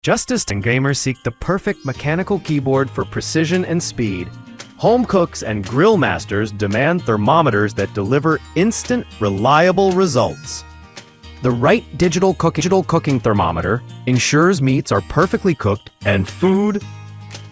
Justice and gamers seek the perfect mechanical keyboard for precision and speed. Home cooks and grill masters demand thermometers that deliver instant, reliable results. The right digital cooking thermometer ensures meats are perfectly cooked and food.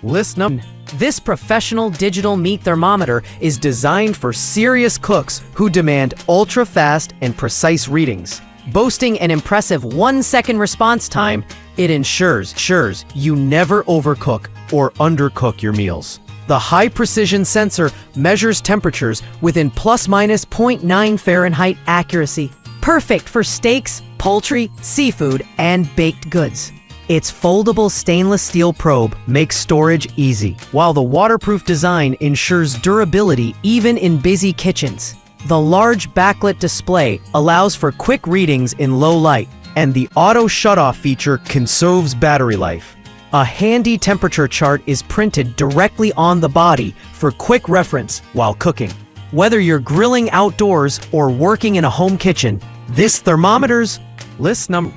This professional digital meat thermometer is designed for serious cooks who demand ultra-fast and precise readings. Boasting an impressive 1-second response time, it ensures you never overcook or undercook your meals. The high-precision sensor measures temperatures within plus-minus 0.9 Fahrenheit accuracy, perfect for steaks, poultry, seafood, and baked goods. Its foldable stainless steel probe makes storage easy, while the waterproof design ensures durability even in busy kitchens. The large backlit display allows for quick readings in low light, and the auto shutoff feature conserves battery life. A handy temperature chart is printed directly on the body for quick reference while cooking. Whether you're grilling outdoors or working in a home kitchen, this thermometer's list number.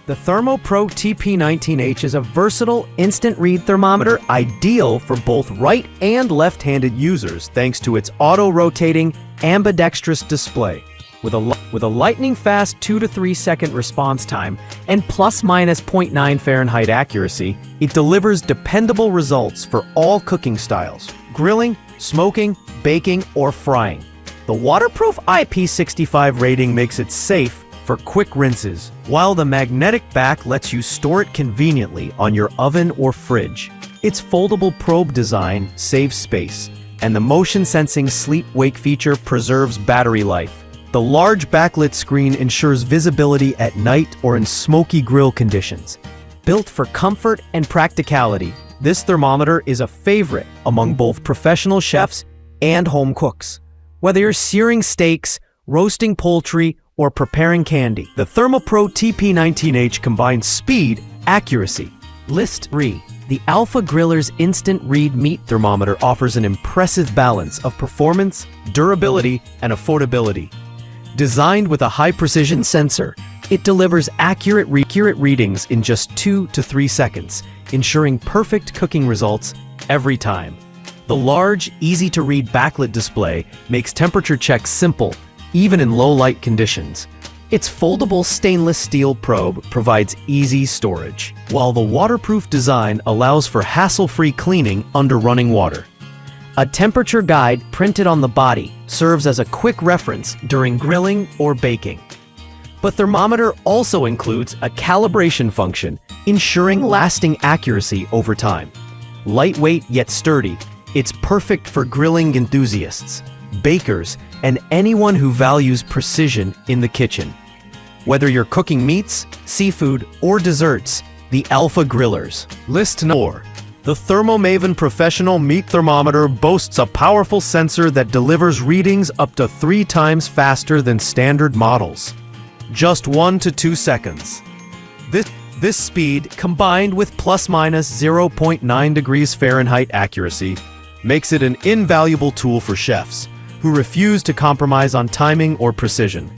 The thermopro TP19H is a versatile, instant-read thermometer ideal for both right and left-handed users thanks to its auto-rotating, ambidextrous display. With a lightning-fast 2 to 3 second response time and plus-minus 0.9 Fahrenheit accuracy, it delivers dependable results for all cooking styles: grilling, smoking, baking, or frying. The waterproof IP65 rating makes it safe for quick rinses, while the magnetic back lets you store it conveniently on your oven or fridge. Its foldable probe design saves space, and the motion-sensing sleep-wake feature preserves battery life. The large backlit screen ensures visibility at night or in smoky grill conditions. Built for comfort and practicality, this thermometer is a favorite among both professional chefs and home cooks. Whether you're searing steaks, roasting poultry, or preparing candy, the thermopro TP19H combines speed, accuracy. List 3. The Alpha Griller's Instant Read Meat Thermometer offers an impressive balance of performance, durability, and affordability. Designed with a high-precision sensor, it delivers accurate readings in just 2 to 3 seconds, ensuring perfect cooking results every time. The large, easy-to-read backlit display makes temperature checks simple, even in low-light conditions. Its foldable stainless steel probe provides easy storage, while the waterproof design allows for hassle-free cleaning under running water. A temperature guide printed on the body serves as a quick reference during grilling or baking. The thermometer also includes a calibration function, ensuring lasting accuracy over time. Lightweight yet sturdy, it's perfect for grilling enthusiasts, bakers, and anyone who values precision in the kitchen. Whether you're cooking meats, seafood, or desserts, the Alpha Grillers. List 4. The Thermomaven Professional Meat Thermometer boasts a powerful sensor that delivers readings up to 3 times faster than standard models. Just 1 to 2 seconds. This speed, combined with plus-minus 0.9 degrees Fahrenheit accuracy, makes it an invaluable tool for chefs who refuse to compromise on timing or precision.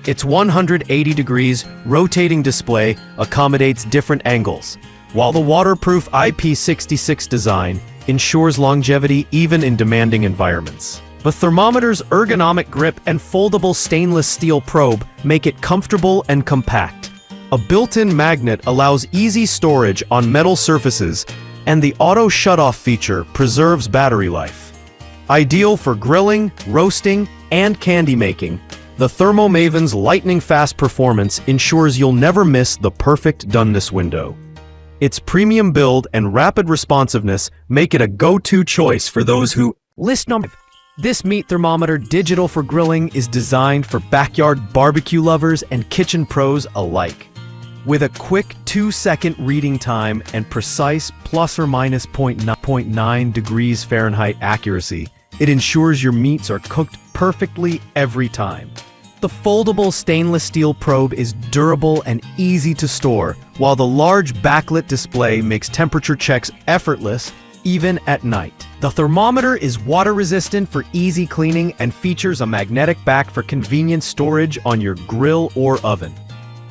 Its 180 degrees rotating display accommodates different angles, while the waterproof IP66 design ensures longevity even in demanding environments. The thermometer's ergonomic grip and foldable stainless steel probe make it comfortable and compact. A built-in magnet allows easy storage on metal surfaces, and the auto shutoff feature preserves battery life. Ideal for grilling, roasting, and candy making, the Thermomaven's lightning-fast performance ensures you'll never miss the perfect doneness window. Its premium build and rapid responsiveness make it a go-to choice for those who... List number. This meat thermometer digital for grilling is designed for backyard barbecue lovers and kitchen pros alike. With a quick 2-second reading time and precise plus or minus 0.9 degrees Fahrenheit accuracy, it ensures your meats are cooked perfectly every time. The foldable stainless steel probe is durable and easy to store, while the large backlit display makes temperature checks effortless even at night. The thermometer is water-resistant for easy cleaning and features a magnetic back for convenient storage on your grill or oven.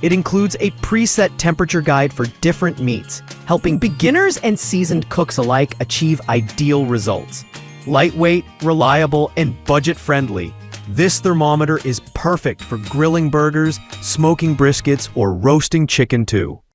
It includes a preset temperature guide for different meats, helping beginners and seasoned cooks alike achieve ideal results. Lightweight, reliable, and budget-friendly, this thermometer is perfect for grilling burgers, smoking briskets, or roasting chicken too.